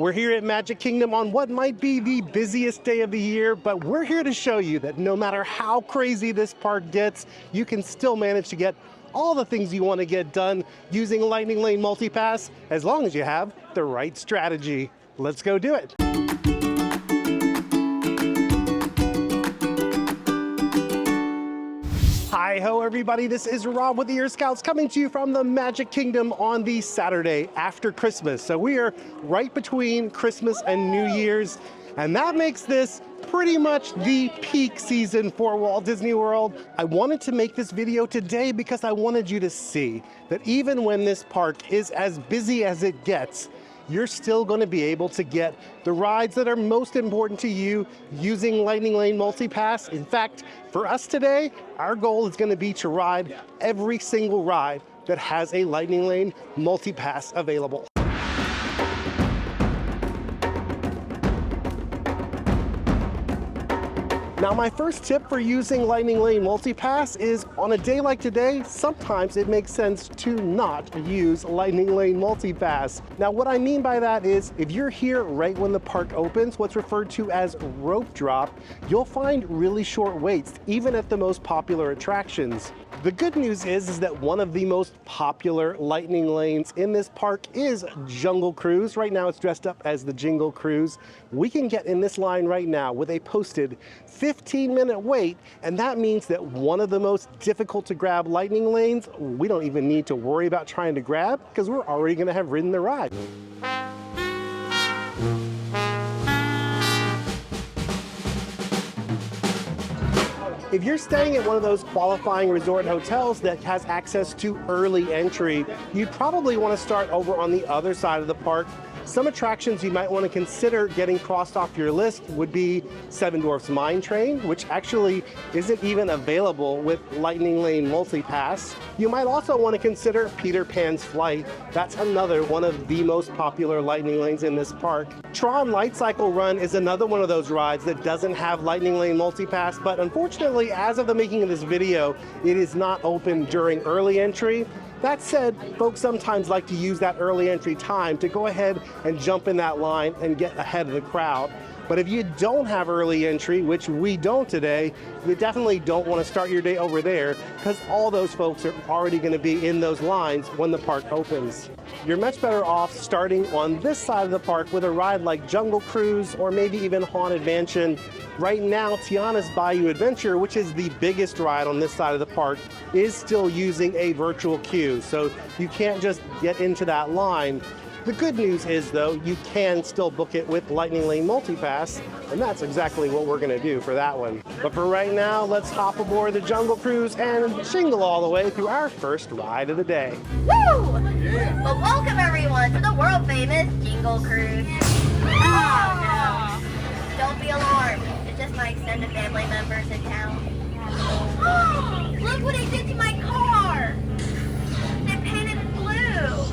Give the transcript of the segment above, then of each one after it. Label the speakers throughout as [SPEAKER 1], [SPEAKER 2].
[SPEAKER 1] We're here at Magic Kingdom on what might be the busiest day of the year, but we're here to show you that no matter how crazy this park gets, you can still manage to get all the things you want to get done using Lightning Lane Multipass, as long as you have the right strategy. Let's go do it. Hi-ho everybody, this is Rob with the Ear Scouts coming to you from the Magic Kingdom on the Saturday after Christmas. So we are right between Christmas and New Year's, and that makes this pretty much the peak season for Walt Disney World. I wanted to make this video today because I wanted you to see that even when this park is as busy as it gets, you're still going to be able to get the rides that are most important to you using Lightning Lane Multipass. In fact, for us today, our goal is going to be to ride every single ride that has a Lightning Lane Multipass available. Now, my first tip for using Lightning Lane Multipass is on a day like today, sometimes it makes sense to not use Lightning Lane Multipass. Now, what I mean by that is if you're here right when the park opens, what's referred to as rope drop, you'll find really short waits, even at the most popular attractions. The good news is that one of the most popular Lightning Lanes in this park is Jungle Cruise. Right now it's dressed up as the Jingle Cruise. We can get in this line right now with a posted 15-minute wait, and that means that one of the most difficult to grab Lightning Lanes, we don't even need to worry about trying to grab because we're already going to have ridden the ride. If you're staying at one of those qualifying resort hotels that has access to early entry, you'd probably want to start over on the other side of the park. Some attractions you might want to consider getting crossed off your list would be Seven Dwarfs Mine Train, which actually isn't even available with Lightning Lane Multipass. You might also want to consider Peter Pan's Flight. That's another one of the most popular Lightning Lanes in this park. Tron Light Cycle Run is another one of those rides that doesn't have Lightning Lane Multipass, but unfortunately, as of the making of this video, it is not open during early entry. That said, folks sometimes like to use that early entry time to go ahead and jump in that line and get ahead of the crowd. But if you don't have early entry, which we don't today, you definitely don't want to start your day over there because all those folks are already going to be in those lines when the park opens. You're much better off starting on this side of the park with a ride like Jungle Cruise or maybe even Haunted Mansion. Right now, Tiana's Bayou Adventure, which is the biggest ride on this side of the park, is still using a virtual queue, so you can't just get into that line. The good news is, though, you can still book it with Lightning Lane Multipass, and that's exactly what we're going to do for that one. But for right now, let's hop aboard the Jungle Cruise and shingle all the way through our first ride of the day.
[SPEAKER 2] Woo! Yeah. Well, welcome everyone to the world famous Jingle Cruise. Oh no! Don't be alarmed. It's just my extended family members in town. Oh, look what they did to my car! They painted it blue.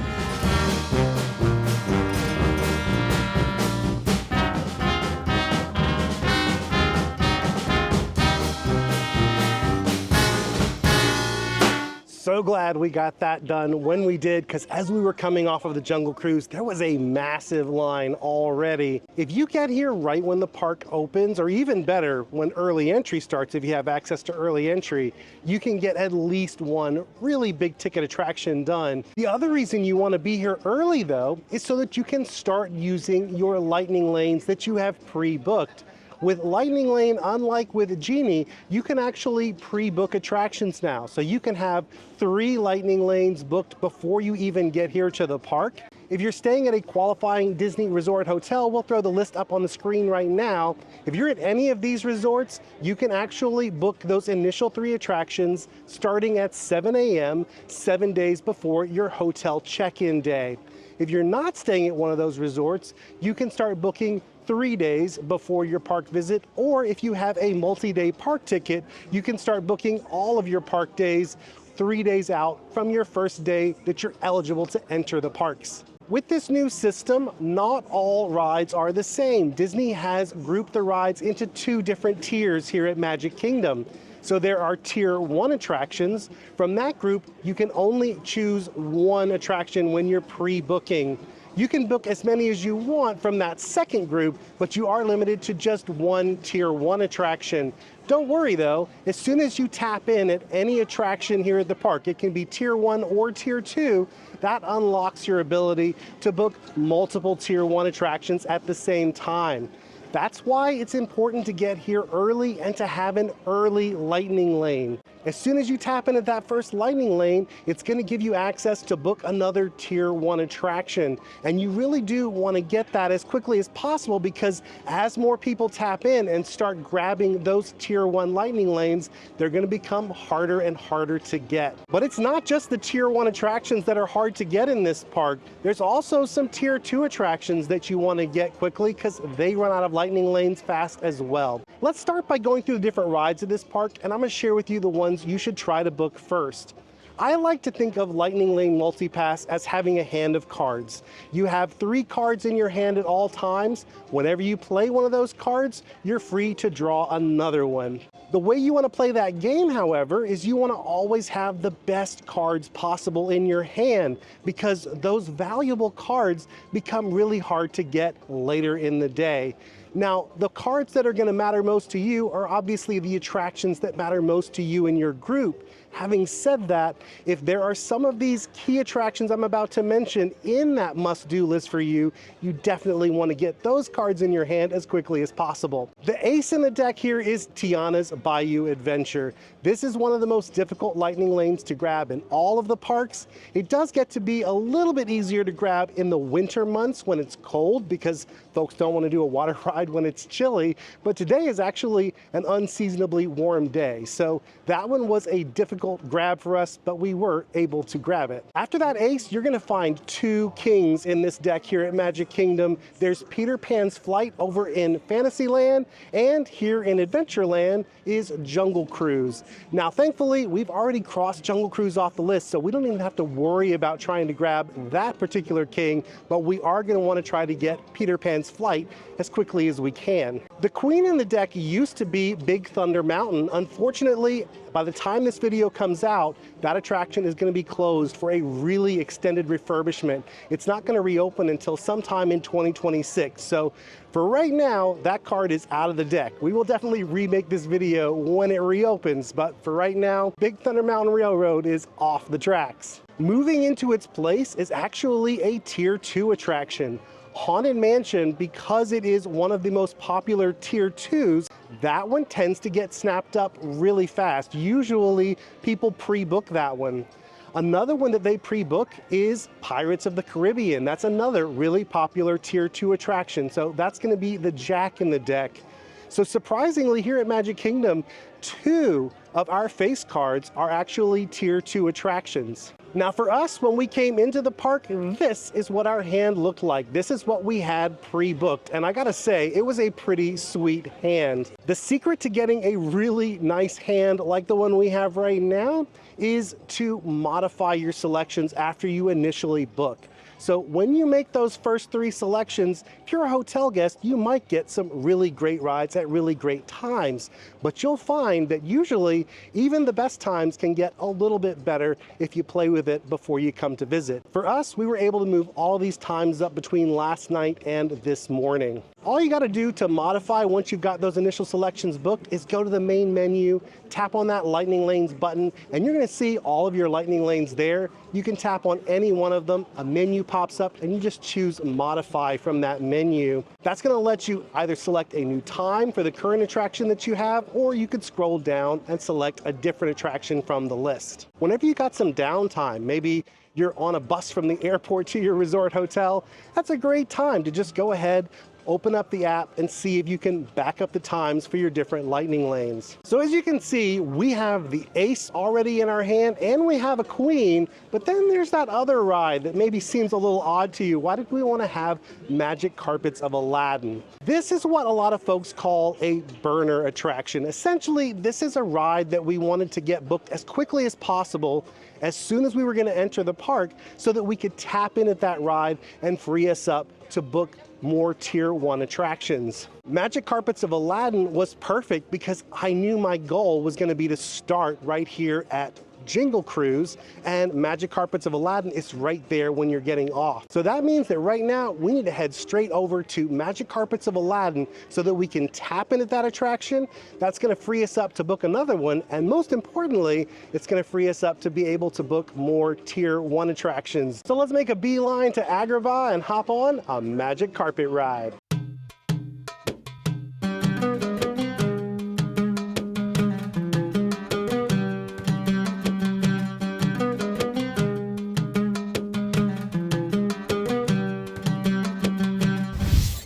[SPEAKER 1] So glad we got that done when we did, because as we were coming off of the Jungle Cruise, there was a massive line already. If you get here right when the park opens, or even better, when early entry starts, if you have access to early entry, you can get at least one really big ticket attraction done. The other reason you want to be here early, though, is so that you can start using your Lightning Lanes that you have pre-booked. With Lightning Lane, unlike with Genie, you can actually pre-book attractions now. So you can have 3 Lightning Lanes booked before you even get here to the park. If you're staying at a qualifying Disney Resort hotel, we'll throw the list up on the screen right now. If you're at any of these resorts, you can actually book those initial 3 attractions starting at 7 a.m., 7 days before your hotel check-in day. If you're not staying at one of those resorts, you can start booking 3 days before your park visit, or if you have a multi-day park ticket, you can start booking all of your park days 3 days out from your first day that you're eligible to enter the parks. With this new system, not all rides are the same. Disney has grouped the rides into 2 different tiers here at Magic Kingdom. So there are Tier 1 attractions. From that group, you can only choose 1 attraction when you're pre-booking. You can book as many as you want from that second group, but you are limited to just one Tier 1 attraction. Don't worry though, as soon as you tap in at any attraction here at the park, it can be Tier 1 or Tier 2, that unlocks your ability to book multiple Tier 1 attractions at the same time. That's why it's important to get here early and to have an early lightning lane. As soon as you tap into that first lightning lane, it's going to give you access to book another Tier 1 attraction. And you really do want to get that as quickly as possible, because as more people tap in and start grabbing those Tier 1 lightning lanes, they're going to become harder and harder to get. But it's not just the Tier 1 attractions that are hard to get in this park. There's also some Tier 2 attractions that you want to get quickly because they run out of lightning lanes fast as well. Let's start by going through the different rides at this park, and I'm going to share with you the ones you should try to book first. I like to think of Lightning Lane Multipass as having a hand of cards. You have 3 cards in your hand at all times. Whenever you play one of those cards, you're free to draw another one. The way you want to play that game, however, is you want to always have the best cards possible in your hand, because those valuable cards become really hard to get later in the day. Now, the cards that are going to matter most to you are obviously the attractions that matter most to you and your group. Having said that, if there are some of these key attractions I'm about to mention in that must-do list for you, you definitely want to get those cards in your hand as quickly as possible. The ace in the deck here is Tiana's Bayou Adventure. This is one of the most difficult lightning lanes to grab in all of the parks. It does get to be a little bit easier to grab in the winter months when it's cold, because folks don't want to do a water ride when it's chilly, but today is actually an unseasonably warm day, so that one was a difficult grab for us, but we were able to grab it. After that ace, you're going to find 2 kings in this deck here at Magic Kingdom. There's Peter Pan's Flight over in Fantasyland, and here in Adventureland is Jungle Cruise. Now, thankfully, we've already crossed Jungle Cruise off the list, so we don't even have to worry about trying to grab that particular king, but we are going to want to try to get Peter Pan's Flight as quickly as we can. The queen in the deck used to be Big Thunder Mountain. Unfortunately, by the time this video comes out, that attraction is going to be closed for a really extended refurbishment. It's not going to reopen until sometime in 2026. So for right now, that card is out of the deck. We will definitely remake this video when it reopens, but for right now, Big Thunder Mountain Railroad is off the tracks. Moving into its place is actually a Tier 2 attraction. Haunted Mansion, because it is one of the most popular Tier 2s, that one tends to get snapped up really fast. Usually people pre-book that one. Another one that they pre-book is Pirates of the Caribbean. That's another really popular Tier 2 attraction. So that's going to be the Jack in the deck. So surprisingly, here at Magic Kingdom, 2 of our face cards are actually Tier 2 attractions. Now for us, when we came into the park, this is what our hand looked like. This is what we had pre-booked, and I gotta say, it was a pretty sweet hand. The secret to getting a really nice hand like the one we have right now is to modify your selections after you initially book. So when you make those first 3 selections, if you're a hotel guest, you might get some really great rides at really great times. But you'll find that usually even the best times can get a little bit better if you play with it before you come to visit. For us, we were able to move all these times up between last night and this morning. All you gotta do to modify once you've got those initial selections booked is go to the main menu, tap on that Lightning Lanes button, and you're gonna see all of your Lightning Lanes there. You can tap on any one of them, a menu pops up, and you just choose Modify from that menu. That's gonna let you either select a new time for the current attraction that you have, or you could scroll down and select a different attraction from the list. Whenever you got some downtime, maybe you're on a bus from the airport to your resort hotel, that's a great time to just go ahead, open up the app and see if you can back up the times for your different lightning lanes. So as you can see, we have the ace already in our hand and we have a queen, but then there's that other ride that maybe seems a little odd to you. Why did we want to have Magic Carpets of Aladdin? This is what a lot of folks call a burner attraction. Essentially, this is a ride that we wanted to get booked as quickly as possible as soon as we were going to enter the park so that we could tap in at that ride and free us up to book more Tier 1 attractions. Magic Carpets of Aladdin was perfect because I knew my goal was going to be to start right here at Jingle Cruise, and Magic Carpets of Aladdin is right there when you're getting off. So that means that right now we need to head straight over to Magic Carpets of Aladdin so that we can tap into that attraction. That's going to free us up to book another one, and most importantly, it's going to free us up to be able to book more Tier 1 attractions. So let's make a beeline to Agrabah and hop on a Magic Carpet ride.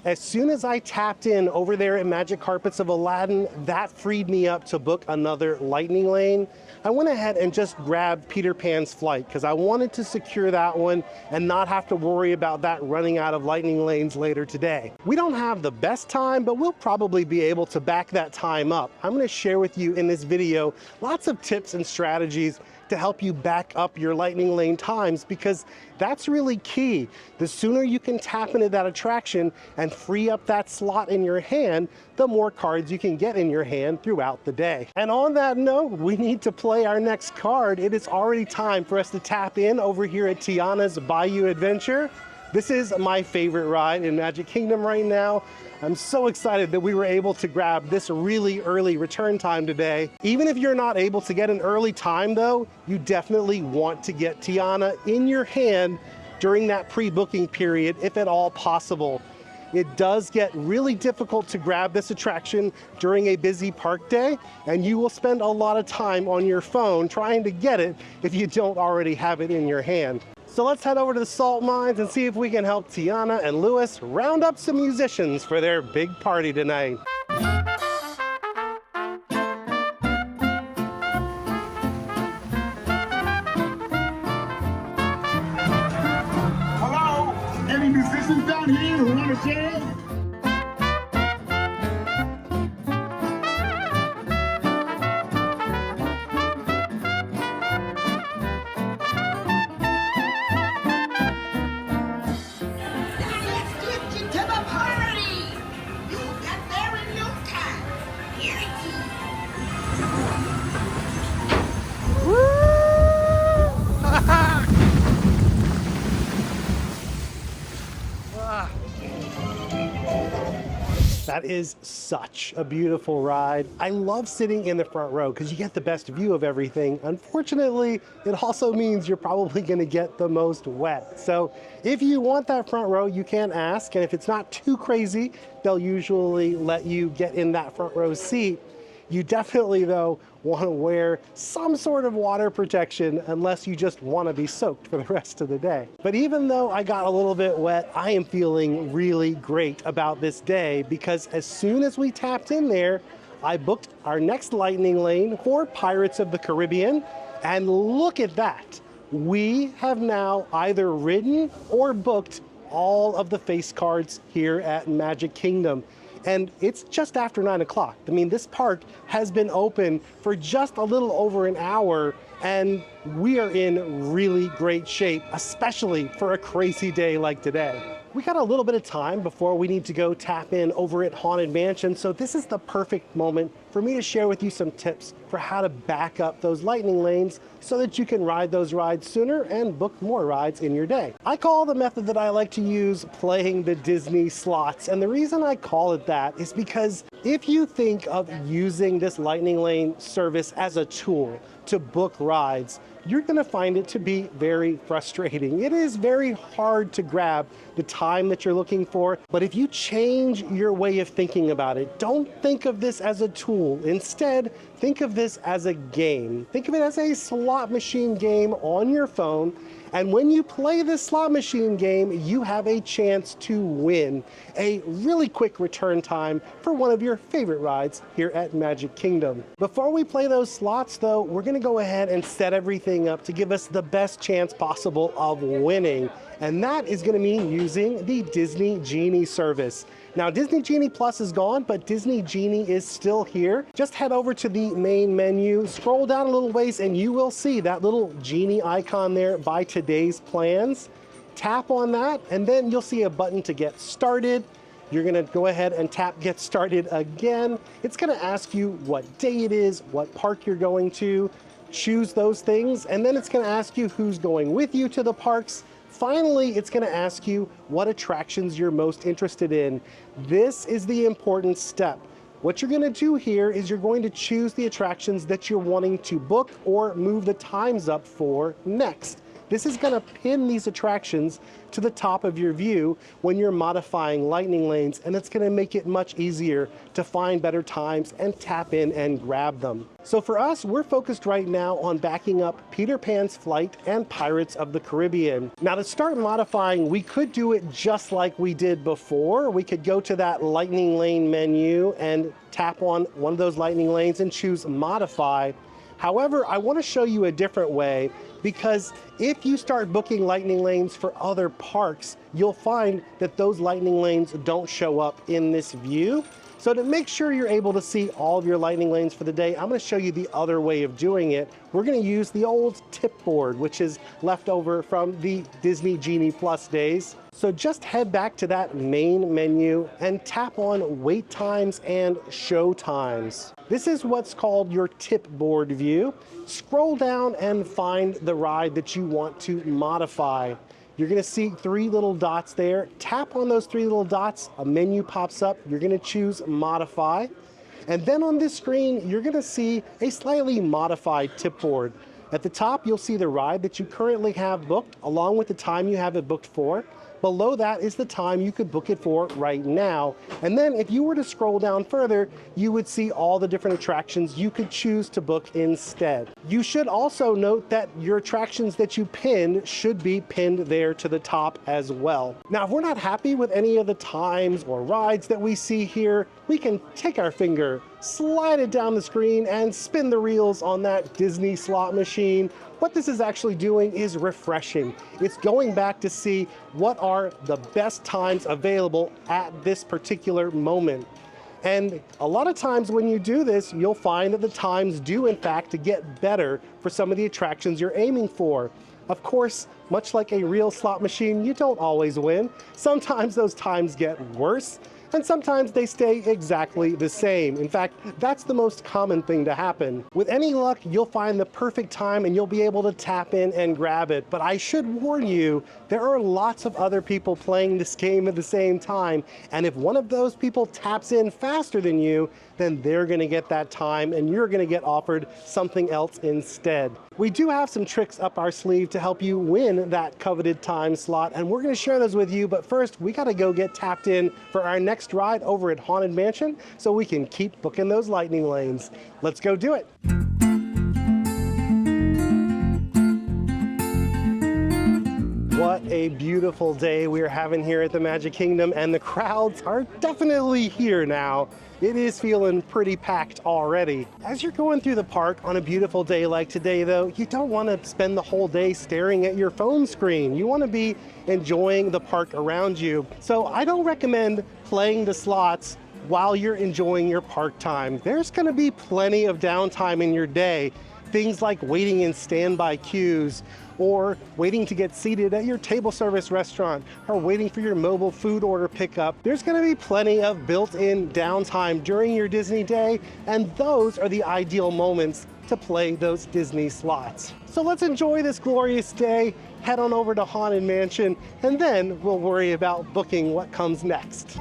[SPEAKER 1] As soon as I tapped in over there at Magic Carpets of Aladdin, that freed me up to book another lightning lane. I went ahead and just grabbed Peter Pan's flight because I wanted to secure that one and not have to worry about that running out of lightning lanes later today. We don't have the best time, but we'll probably be able to back that time up. I'm going to share with you in this video lots of tips and strategies to help you back up your lightning lane times, because that's really key. The sooner you can tap into that attraction and free up that slot in your hand, the more cards you can get in your hand throughout the day. And on that note, we need to play our next card. It is already time for us to tap in over here at Tiana's Bayou Adventure. This is my favorite ride in Magic Kingdom right now. I'm so excited that we were able to grab this really early return time today. Even if you're not able to get an early time though, you definitely want to get Tiana in your hand during that pre-booking period, if at all possible. It does get really difficult to grab this attraction during a busy park day, and you will spend a lot of time on your phone trying to get it if you don't already have it in your hand. So let's head over to the salt mines and see if we can help Tiana and Louis round up some musicians for their big party tonight.
[SPEAKER 3] Hello? Any musicians down here who want to jam?
[SPEAKER 1] That is such a beautiful ride. I love sitting in the front row because you get the best view of everything. Unfortunately, it also means you're probably going to get the most wet. So if you want that front row, you can ask, and if it's not too crazy, they'll usually let you get in that front row seat. You definitely, though, want to wear some sort of water protection unless you just want to be soaked for the rest of the day. But even though I got a little bit wet, I am feeling really great about this day because as soon as we tapped in there, I booked our next lightning lane for Pirates of the Caribbean. And look at that. We have now either ridden or booked all of the face cards here at Magic Kingdom. And it's just after 9 o'clock. I mean, this park has been open for just a little over an hour, and we are in really great shape, especially for a crazy day like today. We got a little bit of time before we need to go tap in over at Haunted Mansion, so this is the perfect moment for me to share with you some tips for how to back up those lightning lanes so that you can ride those rides sooner and book more rides in your day. I call the method that I like to use playing the Disney slots, and the reason I call it that is because if you think of using this lightning lane service as a tool to book rides, you're going to find it to be very frustrating. It is very hard to grab the time that you're looking for, but if you change your way of thinking about it, don't think of this as a tool. Instead, think of this as a game. Think of it as a slot machine game on your phone. And when you play this slot machine game, you have a chance to win a really quick return time for one of your favorite rides here at Magic Kingdom. Before we play those slots though, we're gonna go ahead and set everything up to give us the best chance possible of winning. And that is gonna mean using the Disney Genie service. Now, Disney Genie Plus is gone, but Disney Genie is still here. Just head over to the main menu, scroll down a little ways, and you will see that little Genie icon there by today's plans. Tap on that, and then you'll see a button to get started. You're gonna go ahead and tap Get Started again. It's gonna ask you what day it is, what park you're going to. choose those things, and then it's going to ask you who's going with you to the parks. Finally, it's going to ask you what attractions you're most interested in. This is the important step. What you're going to do here is you're going to choose the attractions that you're wanting to book or move the times up for next. This is going to pin these attractions to the top of your view when you're modifying lightning lanes, and it's going to make it much easier to find better times and tap in and grab them. So for us, we're focused right now on backing up Peter Pan's Flight and Pirates of the Caribbean. Now to start modifying, we could do it just like we did before. We could go to that lightning lane menu and tap on one of those lightning lanes and choose Modify. However, I want to show you a different way, because if you start booking lightning lanes for other parks, you'll find that those lightning lanes don't show up in this view. So to make sure you're able to see all of your lightning lanes for the day, I'm going to show you the other way of doing it. We're going to use the old tip board, which is left over from the Disney Genie Plus days. So just head back to that main menu and tap on Wait Times and Show Times. This is what's called your tip board view. Scroll down and find the ride that you want to modify. You're going to see 3 little dots there. Tap on those 3 little dots, a menu pops up. You're going to choose Modify. And then on this screen, you're going to see a slightly modified tip board. At the top, you'll see the ride that you currently have booked, along with the time you have it booked for. Below that is the time you could book it for right now. And then if you were to scroll down further, you would see all the different attractions you could choose to book instead. You should also note that your attractions that you pinned should be pinned there to the top as well. Now, if we're not happy with any of the times or rides that we see here, we can take our finger, slide it down the screen, and spin the reels on that Disney slot machine. What this is actually doing is refreshing. It's going back to see what are the best times available at this particular moment. And a lot of times when you do this, you'll find that the times do in fact get better for some of the attractions you're aiming for. Of course, much like a real slot machine, you don't always win. Sometimes those times get worse, and sometimes they stay exactly the same. In fact, that's the most common thing to happen. With any luck, you'll find the perfect time and you'll be able to tap in and grab it. But I should warn you, there are lots of other people playing this game at the same time, and if one of those people taps in faster than you, then they're gonna get that time and you're gonna get offered something else instead. We do have some tricks up our sleeve to help you win that coveted time slot, and we're gonna share those with you, but first we gotta go get tapped in for our next ride over at Haunted Mansion so we can keep booking those lightning lanes. Let's go do it. What a beautiful day we are having here at the Magic Kingdom, and the crowds are definitely here now. It is feeling pretty packed already. As you're going through the park on a beautiful day like today though, you don't want to spend the whole day staring at your phone screen. You want to be enjoying the park around you. So I don't recommend playing the slots while you're enjoying your park time. There's going to be plenty of downtime in your day. Things like waiting in standby queues, or waiting to get seated at your table service restaurant, or waiting for your mobile food order pickup. There's going to be plenty of built-in downtime during your Disney day, and those are the ideal moments to play those Disney slots. So let's enjoy this glorious day, head on over to Haunted Mansion, and then we'll worry about booking what comes next.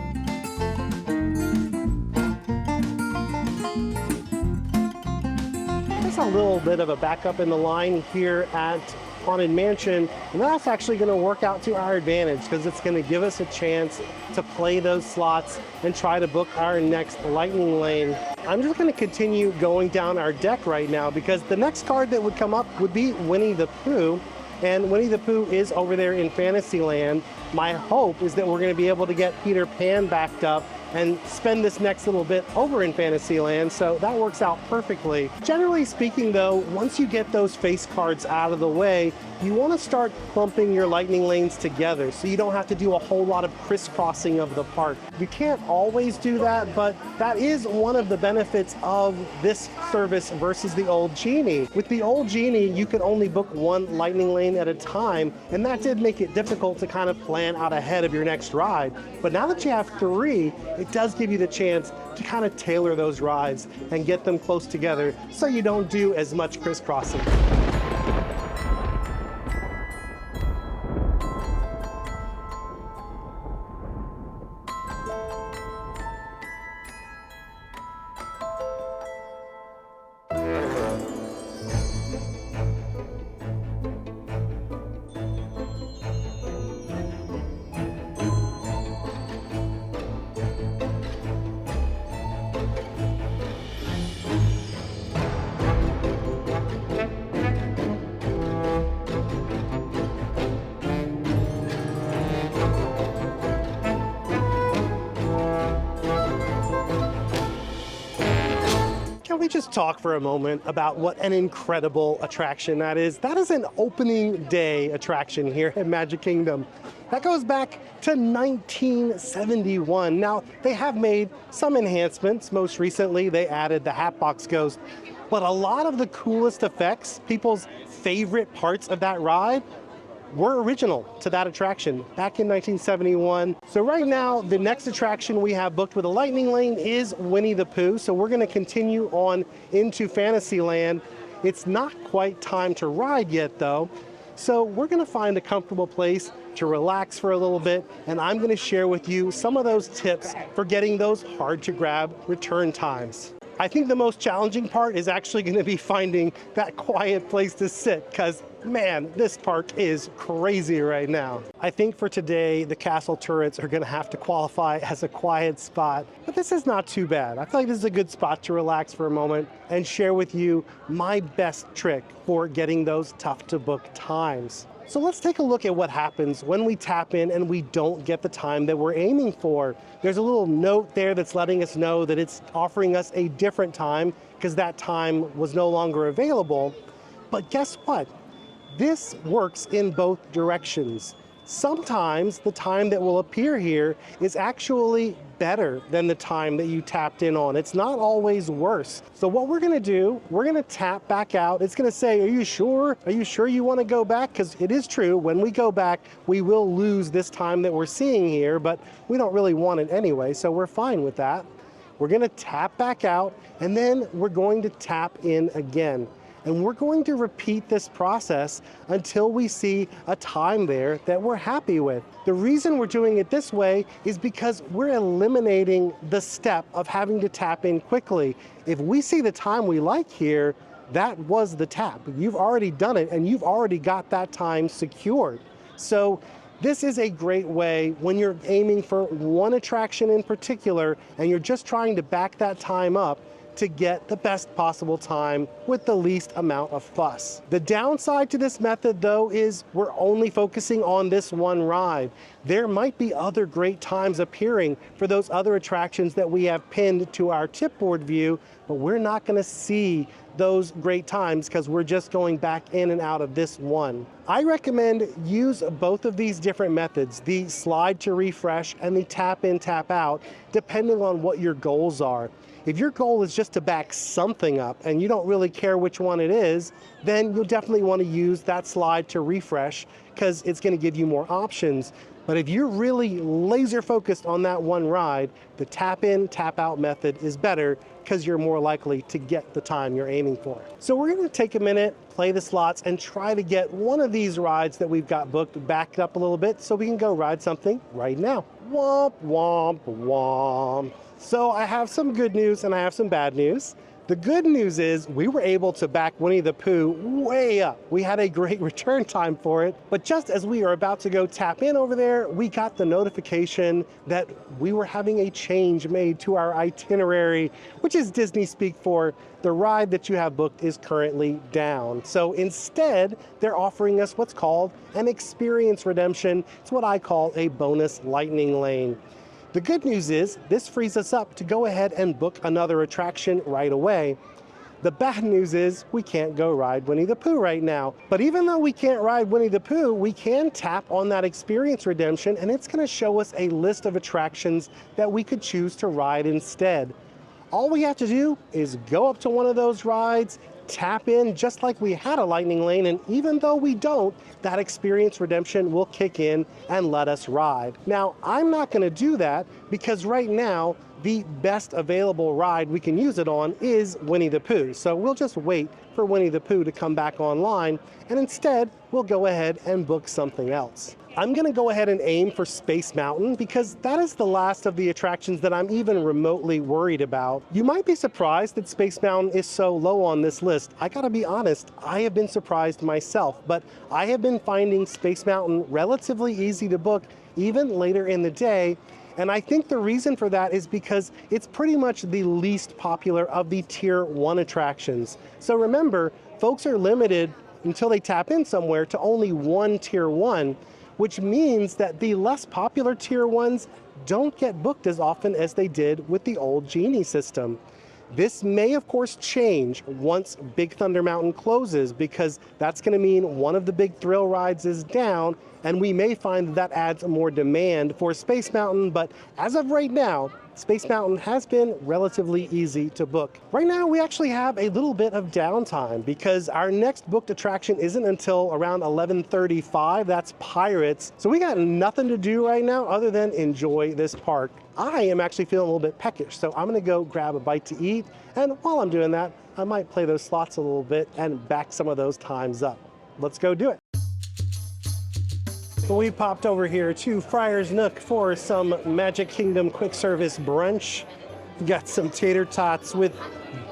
[SPEAKER 1] There's a little bit of a backup in the line here at Haunted Mansion, and that's actually going to work out to our advantage because it's going to give us a chance to play those slots and try to book our next lightning lane. I'm just going to continue going down our deck right now because the next card that would come up would be Winnie the Pooh, and Winnie the Pooh is over there in Fantasyland. My hope is that we're going to be able to get Peter Pan backed up and spend this next little bit over in Fantasyland, so that works out perfectly. Generally speaking though, once you get those face cards out of the way, you want to start clumping your lightning lanes together so you don't have to do a whole lot of crisscrossing of the park. You can't always do that, but that is one of the benefits of this service versus the old Genie. With the old Genie, you could only book one lightning lane at a time, and that did make it difficult to kind of plan plan out ahead of your next ride. But now that you have 3, it does give you the chance to kind of tailor those rides and get them close together so you don't do as much crisscrossing. Can we just talk for a moment about what an incredible attraction that is? That is an opening day attraction here at Magic Kingdom. That goes back to 1971. Now, they have made some enhancements. Most recently, they added the Hatbox Ghost. But a lot of the coolest effects, people's favorite parts of that ride, were original to that attraction back in 1971. So right now, the next attraction we have booked with a lightning lane is Winnie the Pooh. So we're gonna continue on into Fantasyland. It's not quite time to ride yet though. So we're gonna find a comfortable place to relax for a little bit, and I'm gonna share with you some of those tips for getting those hard to grab return times. I think the most challenging part is actually going to be finding that quiet place to sit, because man, this park is crazy right now. I think for today, the castle turrets are going to have to qualify as a quiet spot, but this is not too bad. I feel like this is a good spot to relax for a moment and share with you my best trick for getting those tough to book times. So let's take a look at what happens when we tap in and we don't get the time that we're aiming for. There's a little note there that's letting us know that it's offering us a different time because that time was no longer available. But guess what? This works in both directions. Sometimes the time that will appear here is actually better than the time that you tapped in on. It's not always worse. So what we're gonna do, we're gonna tap back out. It's gonna say, are you sure? Are you sure you wanna go back? Because it is true, when we go back, we will lose this time that we're seeing here, but we don't really want it anyway, so we're fine with that. We're gonna tap back out, and then we're going to tap in again. And we're going to repeat this process until we see a time there that we're happy with. The reason we're doing it this way is because we're eliminating the step of having to tap in quickly. If we see the time we like here, that was the tap. You've already done it and you've already got that time secured. So this is a great way when you're aiming for one attraction in particular and you're just trying to back that time up to get the best possible time with the least amount of fuss. The downside to this method though is we're only focusing on this one ride. There might be other great times appearing for those other attractions that we have pinned to our chipboard view, but we're not gonna see those great times because we're just going back in and out of this one. I recommend use both of these different methods, the slide to refresh and the tap in, tap out, depending on what your goals are. If your goal is just to back something up and you don't really care which one it is, then you'll definitely want to use that slide to refresh because it's going to give you more options. But if you're really laser focused on that one ride, the tap in, tap out method is better because you're more likely to get the time you're aiming for. So we're going to take a minute, play the slots, and try to get one of these rides that we've got booked backed up a little bit so we can go ride something right now. Womp, womp, womp. So I have some good news and I have some bad news. The good news is we were able to back Winnie the Pooh way up. We had a great return time for it, but just as we are about to go tap in over there, we got the notification that we were having a change made to our itinerary, which is Disney speak for the ride that you have booked is currently down. So instead, they're offering us what's called an experience redemption. It's what I call a bonus lightning lane. The good news is this frees us up to go ahead and book another attraction right away. The bad news is we can't go ride Winnie the Pooh right now. But even though we can't ride Winnie the Pooh, we can tap on that experience redemption and it's going to show us a list of attractions that we could choose to ride instead. All we have to do is go up to one of those rides, tap in just like we had a lightning lane, and even though we don't, that experience redemption will kick in and let us ride. Now, I'm not going to do that because right now, the best available ride we can use it on is Winnie the Pooh. So we'll just wait for Winnie the Pooh to come back online, and instead we'll go ahead and book something else. I'm gonna go ahead and aim for Space Mountain because that is the last of the attractions that I'm even remotely worried about. You might be surprised that Space Mountain is so low on this list. I gotta be honest, I have been surprised myself, but I have been finding Space Mountain relatively easy to book even later in the day. And I think the reason for that is because it's pretty much the least popular of the Tier 1 attractions. So remember, folks are limited until they tap in somewhere to only one Tier 1, which means that the less popular Tier 1s don't get booked as often as they did with the old Genie system. This may, of course, change once Big Thunder Mountain closes, because that's going to mean one of the big thrill rides is down, and we may find that adds more demand for Space Mountain. But as of right now, Space Mountain has been relatively easy to book. Right now, we actually have a little bit of downtime because our next booked attraction isn't until around 11:35. That's Pirates. So we got nothing to do right now other than enjoy this park. I am actually feeling a little bit peckish, so I'm gonna go grab a bite to eat. And while I'm doing that, I might play those slots a little bit and back some of those times up. Let's go do it. We popped over here to Friar's Nook for some Magic Kingdom quick service brunch. We got some tater tots with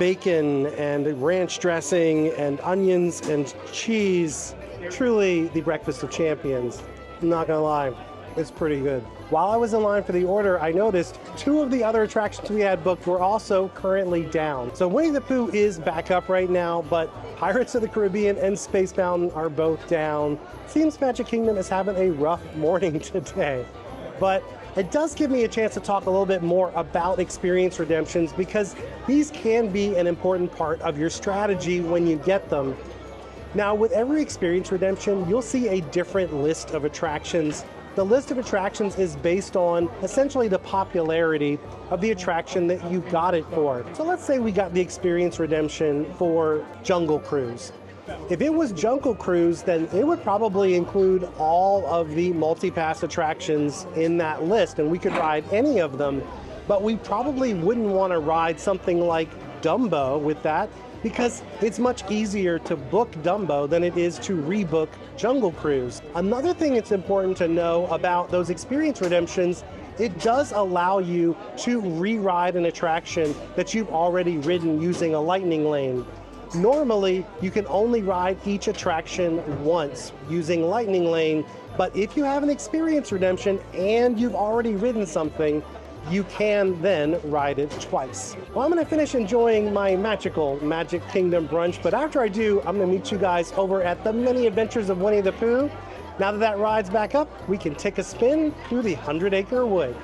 [SPEAKER 1] bacon and ranch dressing and onions and cheese. Truly the breakfast of champions. I'm not gonna lie, it's pretty good. While I was in line for the order, I noticed two of the other attractions we had booked were also currently down. So Winnie the Pooh is back up right now, but Pirates of the Caribbean and Space Mountain are both down. Seems Magic Kingdom is having a rough morning today. But it does give me a chance to talk a little bit more about experience redemptions, because these can be an important part of your strategy when you get them. Now, with every experience redemption, you'll see a different list of attractions. The list of attractions is based on essentially the popularity of the attraction that you got it for. So let's say we got the experience redemption for Jungle Cruise. If it was Jungle Cruise, then it would probably include all of the multi-pass attractions in that list, and we could ride any of them, but we probably wouldn't want to ride something like Dumbo with that, because it's much easier to book Dumbo than it is to rebook Jungle Cruise. Another thing it's important to know about those experience redemptions, it does allow you to re-ride an attraction that you've already ridden using a lightning lane. Normally, you can only ride each attraction once using lightning lane, but if you have an experience redemption and you've already ridden something, you can then ride it twice. Well, I'm gonna finish enjoying my magical Magic Kingdom brunch, but after I do, I'm gonna meet you guys over at the Many Adventures of Winnie the Pooh. Now that that ride's back up, we can take a spin through the 100-acre wood.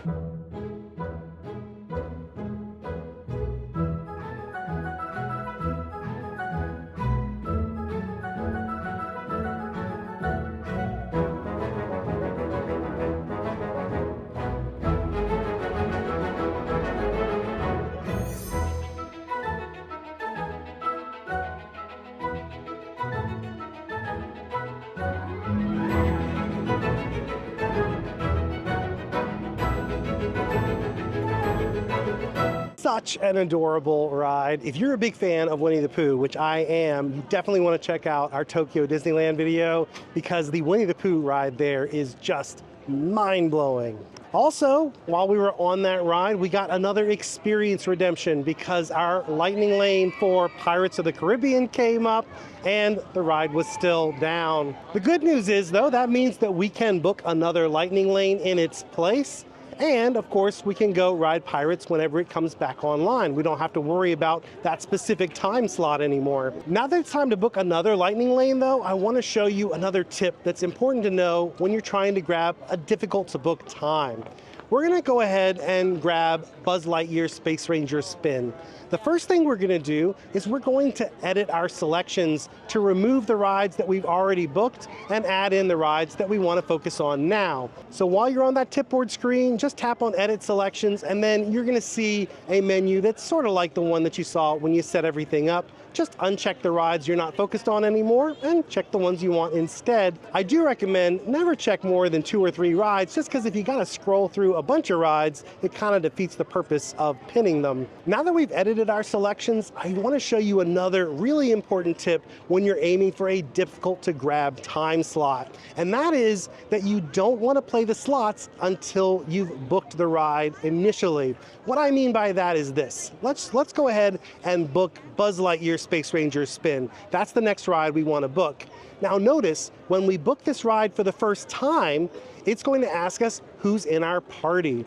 [SPEAKER 1] Such an adorable ride. If you're a big fan of Winnie the Pooh, which I am, you definitely want to check out our Tokyo Disneyland video, because the Winnie the Pooh ride there is just mind-blowing. Also, while we were on that ride, we got another experience redemption because our lightning lane for Pirates of the Caribbean came up and the ride was still down. The good news is, though, that means that we can book another lightning lane in its place. And of course, we can go ride Pirates whenever it comes back online. We don't have to worry about that specific time slot anymore. Now that it's time to book another lightning lane, though, I want to show you another tip that's important to know when you're trying to grab a difficult to book time. we're gonna go ahead and grab Buzz Lightyear Space Ranger Spin. The first thing we're gonna do is we're going to edit our selections to remove the rides that we've already booked and add in the rides that we wanna focus on now. So while you're on that tipboard screen, just tap on Edit Selections, and then you're gonna see a menu that's sort of like the one that you saw when you set everything up. Just uncheck the rides you're not focused on anymore and check the ones you want instead. I do recommend never check more than 2 or 3 rides, just because if you gotta scroll through a bunch of rides, it kind of defeats the purpose of pinning them. Now that we've edited our selections, I wanna show you another really important tip when you're aiming for a difficult to grab time slot. And that is that you don't wanna play the slots until you've booked the ride initially. What I mean by that is this. Let's go ahead and book Buzz Lightyear Space Ranger Spin. That's the next ride we want to book. Now notice, when we book this ride for the first time, it's going to ask us who's in our party.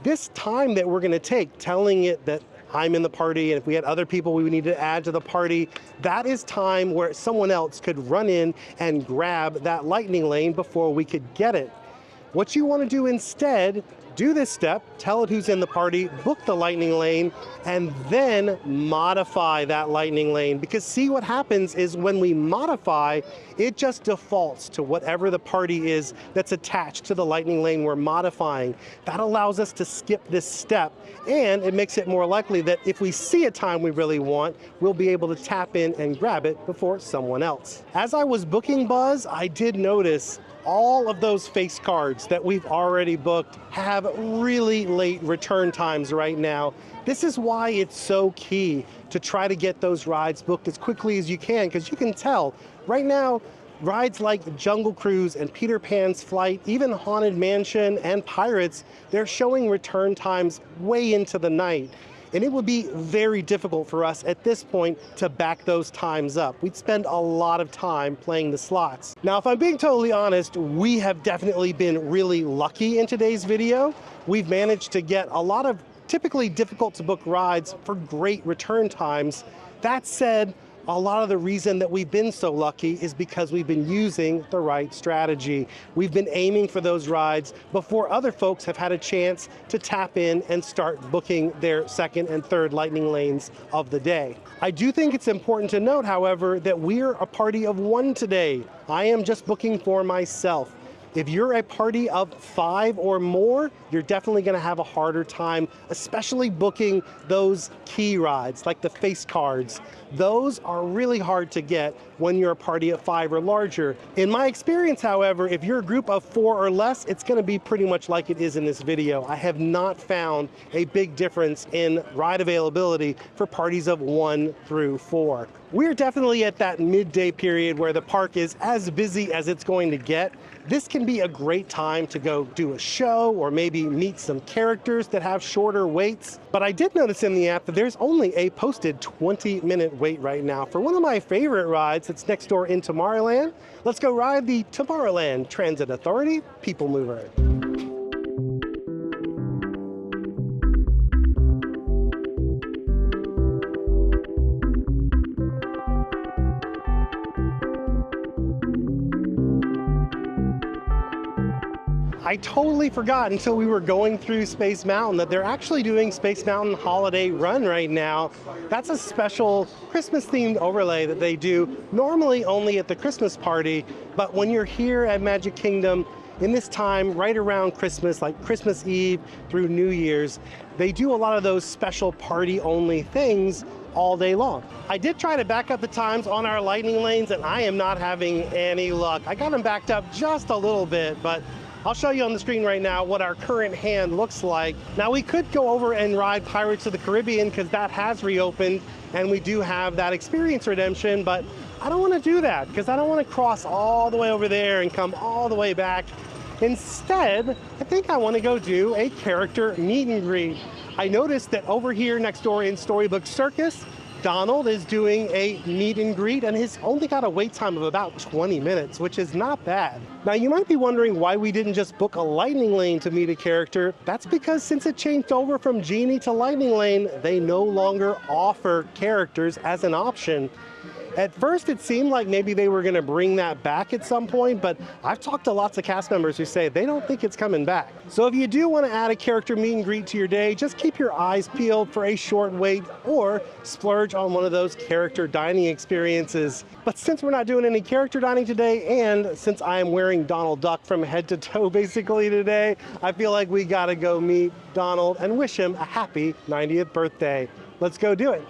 [SPEAKER 1] This time that we're going to take telling it that I'm in the party, and if we had other people we would need to add to the party, that is time where someone else could run in and grab that lightning lane before we could get it. What you want to do instead, do this step, tell it who's in the party, book the lightning lane, and then modify that lightning lane. Because see, what happens is when we modify, it just defaults to whatever the party is that's attached to the lightning lane we're modifying. That allows us to skip this step, and it makes it more likely that if we see a time we really want, we'll be able to tap in and grab it before someone else. As I was booking Buzz, I did notice all of those face cards that we've already booked have really late return times right now. This is why it's so key to try to get those rides booked as quickly as you can, because you can tell right now rides like Jungle Cruise and Peter Pan's Flight, even Haunted Mansion and Pirates, they're showing return times way into the night. And it would be very difficult for us at this point to back those times up. We'd spend a lot of time playing the slots. Now, if I'm being totally honest, we have definitely been really lucky in today's video. We've managed to get a lot of typically difficult to book rides for great return times. That said, a lot of the reason that we've been so lucky is because we've been using the right strategy. We've been aiming for those rides before other folks have had a chance to tap in and start booking their second and third lightning lanes of the day. I do think it's important to note, however, that we're a party of 1 today. I am just booking for myself. If you're a party of 5 or more, you're definitely gonna have a harder time, especially booking those key rides, like the face cards. Those are really hard to get when you're a party of 5 or larger. In my experience, however, if you're a group of 4 or less, it's gonna be pretty much like it is in this video. I have not found a big difference in ride availability for parties of 1 through 4. We're definitely at that midday period where the park is as busy as it's going to get. This can be a great time to go do a show or maybe meet some characters that have shorter waits. But I did notice in the app that there's only a posted 20-minute wait right now for one of my favorite rides that's next door in Tomorrowland. Let's go ride the Tomorrowland Transit Authority People Mover. I totally forgot until we were going through Space Mountain that they're actually doing Space Mountain Holiday Run right now. That's a special Christmas-themed overlay that they do normally only at the Christmas party, but when you're here at Magic Kingdom in this time right around Christmas, like Christmas Eve through New Year's, they do a lot of those special party-only things all day long. I did try to back up the times on our lightning lanes, and I am not having any luck. I got them backed up just a little bit, but I'll show you on the screen right now what our current hand looks like. Now, we could go over and ride Pirates of the Caribbean because that has reopened and we do have that experience redemption, but I don't want to do that because I don't want to cross all the way over there and come all the way back. Instead, I think I want to go do a character meet and greet. I noticed that over here next door in Storybook Circus, Donald is doing a meet and greet, and he's only got a wait time of about 20 minutes, which is not bad. Now, you might be wondering why we didn't just book a lightning lane to meet a character. That's because since it changed over from Genie to lightning lane, they no longer offer characters as an option. At first, it seemed like maybe they were going to bring that back at some point, but I've talked to lots of cast members who say they don't think it's coming back. So if you do want to add a character meet and greet to your day, just keep your eyes peeled for a short wait or splurge on one of those character dining experiences. But since we're not doing any character dining today, and since I am wearing Donald Duck from head to toe basically today, I feel like we gotta go meet Donald and wish him a happy 90th birthday. Let's go do it.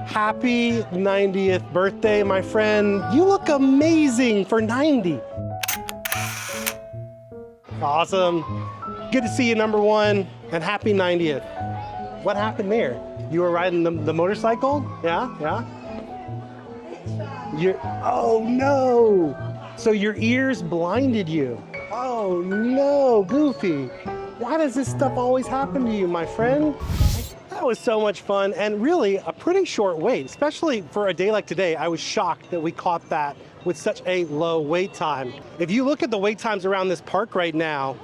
[SPEAKER 1] Happy 90th birthday, my friend. You look amazing for 90. Awesome. Good to see you, number one, and happy 90th. What happened there? You were riding the motorcycle? Yeah. Oh no! So your ears blinded you. Oh no, Goofy. Why does this stuff always happen to you, my friend? That was so much fun, and really a pretty short wait, especially for a day like today. I was shocked that we caught that with such a low wait time. If you look at the wait times around this park right now,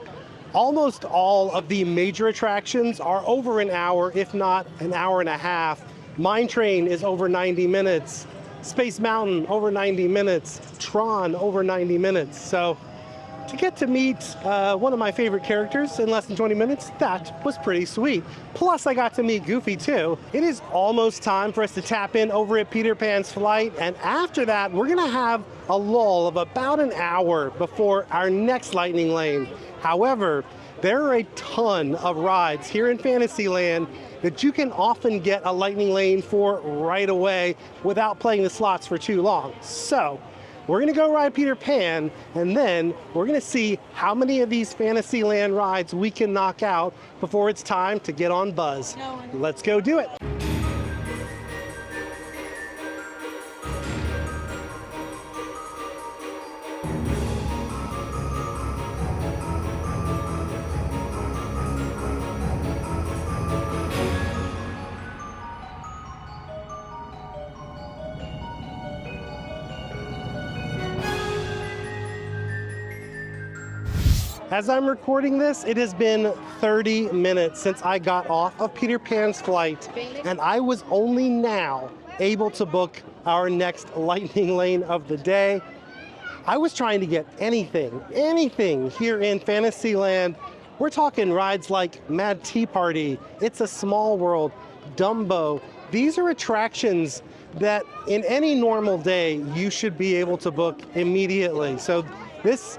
[SPEAKER 1] almost all of the major attractions are over an hour, if not an hour and a half. Mine Train is over 90 minutes. Space Mountain, over 90 minutes. Tron, over 90 minutes. So to get to meet one of my favorite characters in less than 20 minutes, that was pretty sweet. Plus, I got to meet Goofy too. It is almost time for us to tap in over at Peter Pan's flight, and after that, we're gonna have a lull of about an hour before our next Lightning Lane. However, there are a ton of rides here in Fantasyland that you can often get a Lightning Lane for right away without playing the slots for too long. So, we're gonna go ride Peter Pan, and then we're gonna see how many of these Fantasyland rides we can knock out before it's time to get on Buzz. Let's go do it. As I'm recording this, it has been 30 minutes since I got off of Peter Pan's flight, and I was only now able to book our next Lightning Lane of the day. I was trying to get anything here in Fantasyland. We're talking rides like Mad Tea Party, It's a Small World, Dumbo. These are attractions that in any normal day, you should be able to book immediately. So this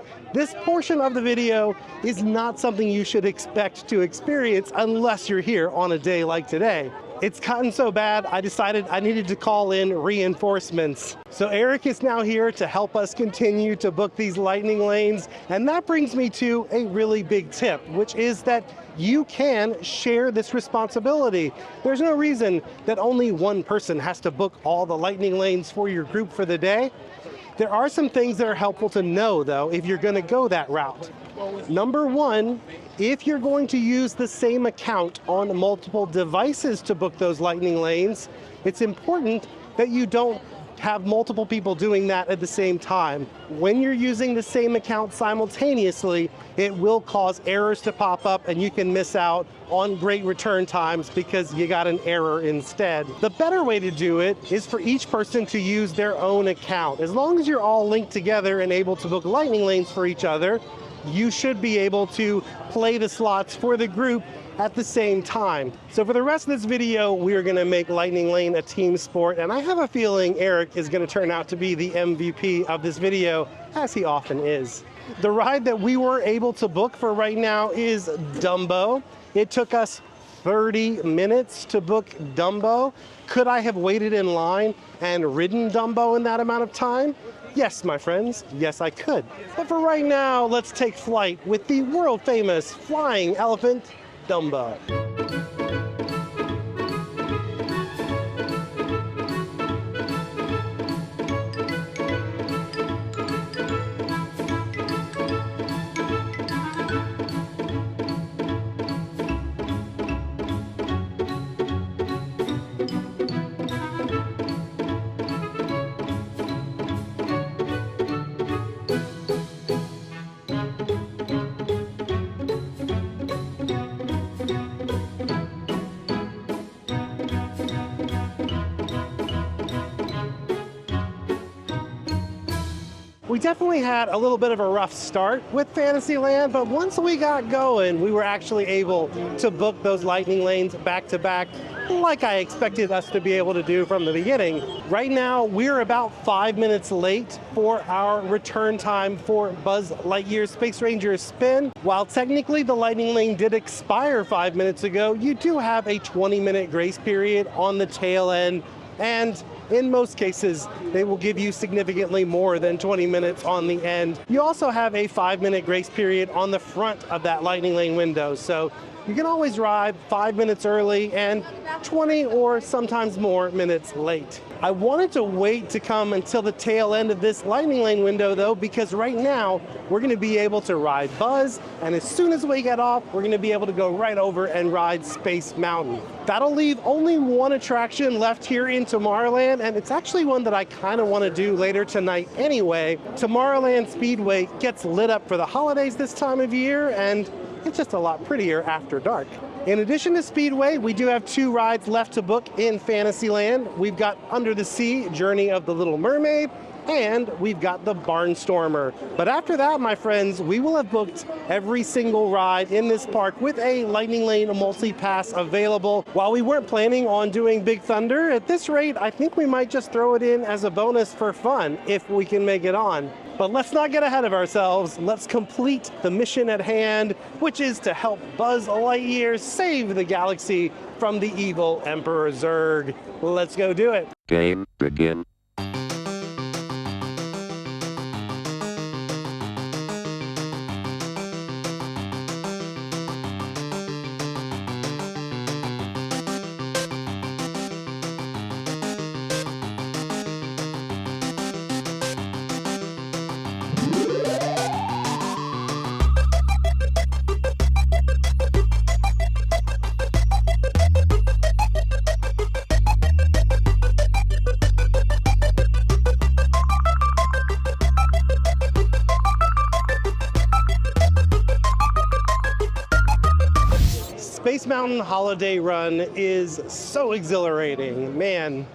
[SPEAKER 1] portion of the video is not something you should expect to experience unless you're here on a day like today. It's gotten so bad, I decided I needed to call in reinforcements. So Eric is now here to help us continue to book these Lightning Lanes, and that brings me to a really big tip, which is that you can share this responsibility. There's no reason that only one person has to book all the Lightning Lanes for your group for the day. There are some things that are helpful to know, though, if you're going to go that route. Number one, if you're going to use the same account on multiple devices to book those Lightning Lanes, it's important that you don't have multiple people doing that at the same time. When you're using the same account simultaneously, it will cause errors to pop up and you can miss out on great return times because you got an error instead. The better way to do it is for each person to use their own account. As long as you're all linked together and able to book Lightning Lanes for each other, you should be able to play the slots for the group at the same time. So for the rest of this video, we are gonna make Lightning Lane a team sport, and I have a feeling Eric is gonna turn out to be the MVP of this video, as he often is. The ride that we were able to book for right now is Dumbo. It took us 30 minutes to book Dumbo. Could I have waited in line and ridden Dumbo in that amount of time? Yes, my friends, yes I could. But for right now, let's take flight with the world famous flying elephant, Dumbo. We definitely had a little bit of a rough start with Fantasyland, but once we got going, we were actually able to book those lightning lanes back to back like I expected us to be able to do from the beginning. Right now, we're about 5 minutes late for our return time for Buzz Lightyear's Space Ranger spin. While technically the lightning lane did expire 5 minutes ago, you do have a 20-minute grace period on the tail end, and in most cases, they will give you significantly more than 20 minutes on the end. You also have a 5-minute grace period on the front of that lightning lane window, so you can always ride 5 minutes early and 20 or sometimes more minutes late. I wanted to wait to come until the tail end of this lightning lane window though, because right now we're gonna be able to ride Buzz, and as soon as we get off, we're gonna be able to go right over and ride Space Mountain. That'll leave only one attraction left here in Tomorrowland, and it's actually one that I kind of want to do later tonight anyway. Tomorrowland Speedway gets lit up for the holidays this time of year, and it's just a lot prettier after dark. In addition to Speedway, we do have 2 rides left to book in Fantasyland. We've got Under the Sea, Journey of the Little Mermaid, and we've got the Barnstormer. But after that, my friends, we will have booked every single ride in this park with a Lightning Lane multi-pass available. While we weren't planning on doing Big Thunder, at this rate, I think we might just throw it in as a bonus for fun if we can make it on. But let's not get ahead of ourselves. Let's complete the mission at hand, which is to help Buzz Lightyear save the galaxy from the evil Emperor Zurg. Let's go do it.
[SPEAKER 4] Game begin.
[SPEAKER 1] Space Mountain Holiday Run is so exhilarating. Man,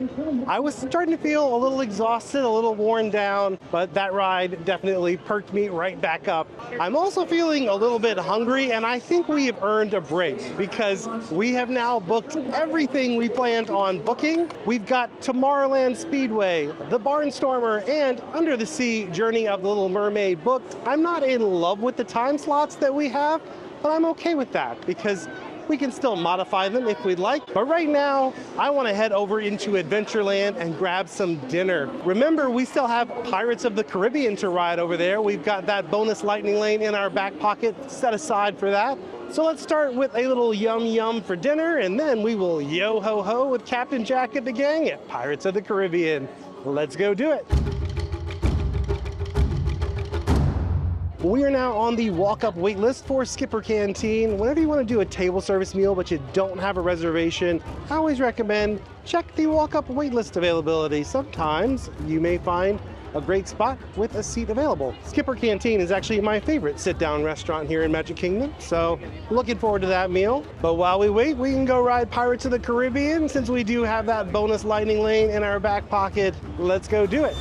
[SPEAKER 1] I was starting to feel a little exhausted, a little worn down, but that ride definitely perked me right back up. I'm also feeling a little bit hungry, and I think we have earned a break because we have now booked everything we planned on booking. We've got Tomorrowland Speedway, the Barnstormer, and Under the Sea, Journey of the Little Mermaid booked. I'm not in love with the time slots that we have, but I'm okay with that because we can still modify them if we'd like. But right now, I want to head over into Adventureland and grab some dinner. Remember, we still have Pirates of the Caribbean to ride over there. We've got that bonus lightning lane in our back pocket set aside for that. So let's start with a little yum yum for dinner, and then we will yo ho ho with Captain Jack and the gang at Pirates of the Caribbean. Let's go do it. We are now on the walk-up wait list for Skipper Canteen. Whenever you want to do a table service meal but you don't have a reservation, I always recommend check the walk-up wait list availability. Sometimes you may find a great spot with a seat available. Skipper Canteen is actually my favorite sit-down restaurant here in Magic Kingdom, so looking forward to that meal. But while we wait, we can go ride Pirates of the Caribbean since we do have that bonus lightning lane in our back pocket. Let's go do it.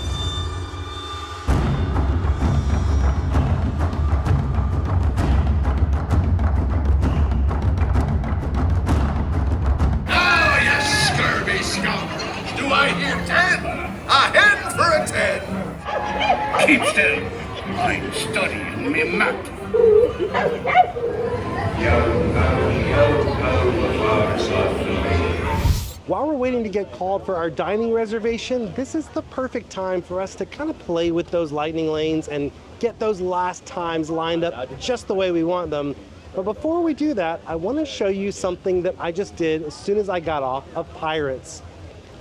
[SPEAKER 5] Do I hear 10? A hen for a 10.
[SPEAKER 3] Keep still. I'm studying me map.
[SPEAKER 1] While we're waiting to get called for our dining reservation, this is the perfect time for us to kind of play with those lightning lanes and get those last times lined up just the way we want them. But before we do that, I want to show you something that I just did as soon as I got off of Pirates.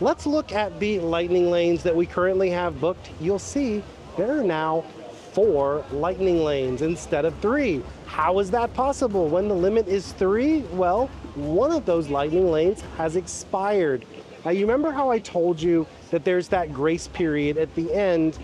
[SPEAKER 1] Let's look at the lightning lanes that we currently have booked. You'll see there are now 4 lightning lanes instead of 3. How is that possible when the limit is 3? Well, one of those lightning lanes has expired. Now, you remember how I told you that there's that grace period at the end?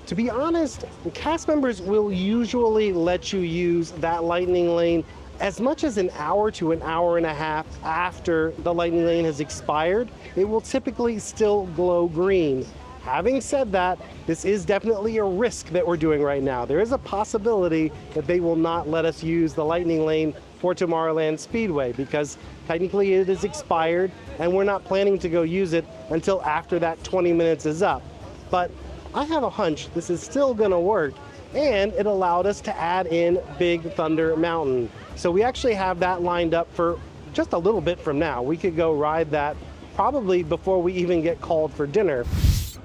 [SPEAKER 1] To be honest, cast members will usually let you use that lightning lane as much as an hour to an hour and a half after the lightning lane has expired. It will typically still glow green. Having said that, this is definitely a risk that we're doing right now. There is a possibility that they will not let us use the lightning lane for Tomorrowland Speedway because technically it is expired and we're not planning to go use it until after that 20 minutes is up. But I have a hunch this is still gonna work, and it allowed us to add in Big Thunder Mountain. So we actually have that lined up for just a little bit from now. We could go ride that probably before we even get called for dinner.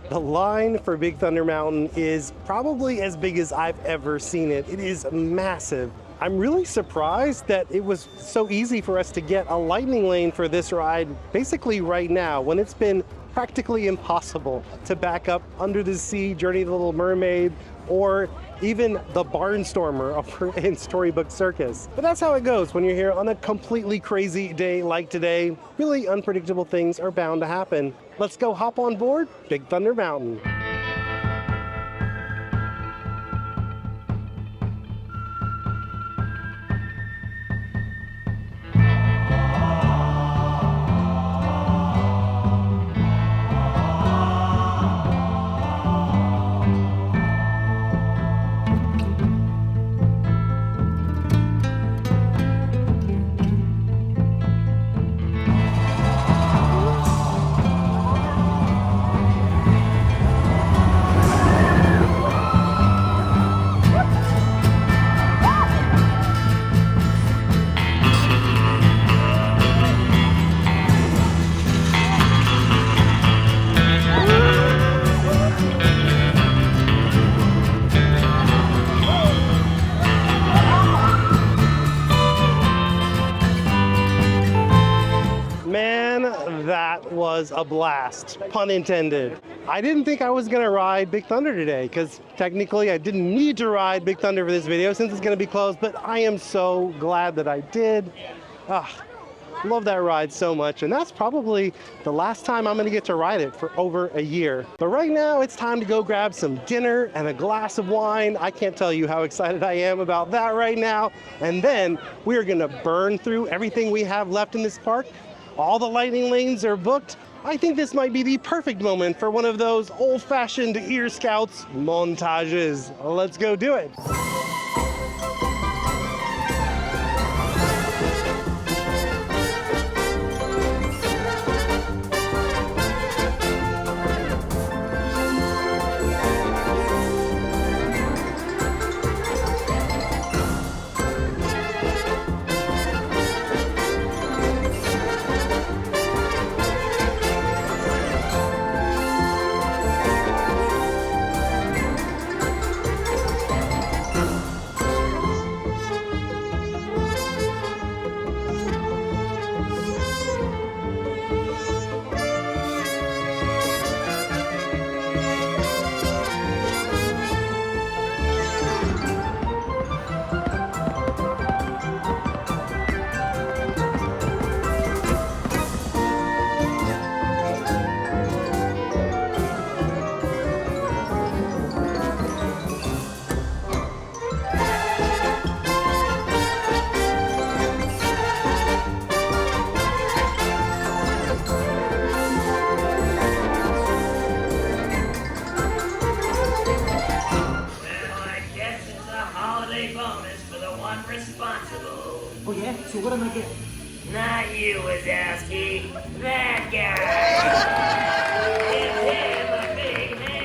[SPEAKER 1] The line for Big Thunder Mountain is probably as big as I've ever seen it. It is massive. I'm really surprised that it was so easy for us to get a lightning lane for this ride basically right now when it's been practically impossible to back up Under the Sea, Journey of the Little Mermaid, or even the Barnstormer over in Storybook Circus. But that's how it goes when you're here on a completely crazy day like today. Really unpredictable things are bound to happen. Let's go hop on board Big Thunder Mountain. That was a blast, pun intended. I didn't think I was gonna ride Big Thunder today because technically I didn't need to ride Big Thunder for this video since it's gonna be closed, but I am so glad that I did. Love that ride so much, and that's probably the last time I'm gonna get to ride it for over a year. But right now it's time to go grab some dinner and a glass of wine. I can't tell you how excited I am about that right now. And then we're gonna burn through everything we have left in this park. All the lightning lanes are booked. I think this might be the perfect moment for one of those old-fashioned Ear Scouts montages. Let's go do it.
[SPEAKER 4] Oh yeah? So what am I getting?
[SPEAKER 6] Not you, Wazowski. That guy. Give him a big hand.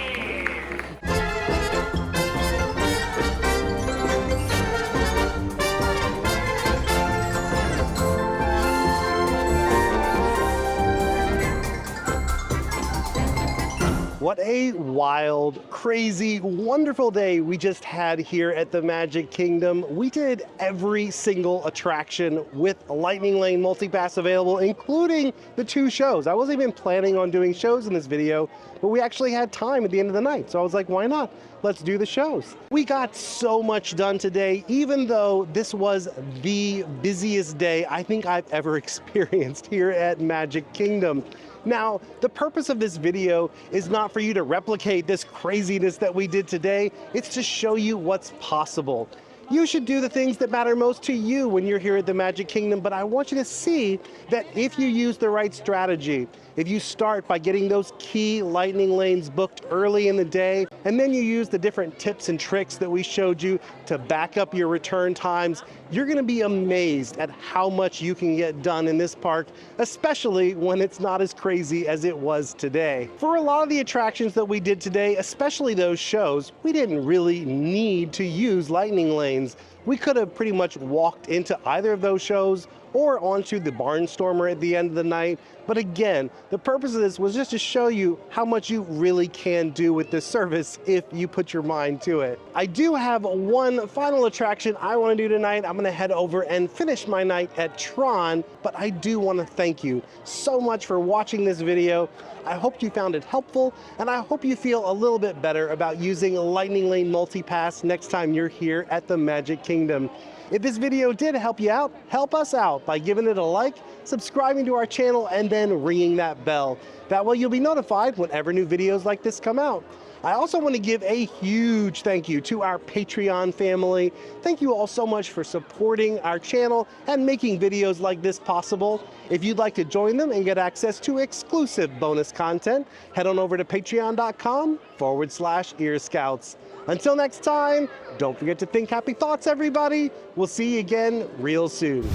[SPEAKER 1] What a wild, crazy, wonderful day we just had here at the Magic Kingdom. We did every single attraction with a Lightning Lane multi-pass available, including the 2 shows. I wasn't even planning on doing shows in this video, but we actually had time at the end of the night. So I was like, why not? Let's do the shows. We got so much done today, even though this was the busiest day I think I've ever experienced here at Magic Kingdom. Now, the purpose of this video is not for you to replicate this craziness that we did today. It's to show you what's possible. You should do the things that matter most to you when you're here at the Magic Kingdom, but I want you to see that if you use the right strategy, if you start by getting those key lightning lanes booked early in the day, and then you use the different tips and tricks that we showed you to back up your return times, you're gonna be amazed at how much you can get done in this park, especially when it's not as crazy as it was today. For a lot of the attractions that we did today, especially those shows, we didn't really need to use lightning lanes. We could have pretty much walked into either of those shows or onto the Barnstormer at the end of the night. But again, the purpose of this was just to show you how much you really can do with this service if you put your mind to it. I do have one final attraction I want to do tonight. I'm going to head over and finish my night at Tron, but I do want to thank you so much for watching this video. I hope you found it helpful, and I hope you feel a little bit better about using Lightning Lane Multipass next time you're here at the Magic Kingdom. If this video did help you out, help us out by giving it a like, subscribing to our channel, and then ringing that bell. That way you'll be notified whenever new videos like this come out. I also want to give a huge thank you to our Patreon family. Thank you all so much for supporting our channel and making videos like this possible. If you'd like to join them and get access to exclusive bonus content, head on over to patreon.com/earscouts. Until next time, don't forget to think happy thoughts, everybody. We'll see you again real soon.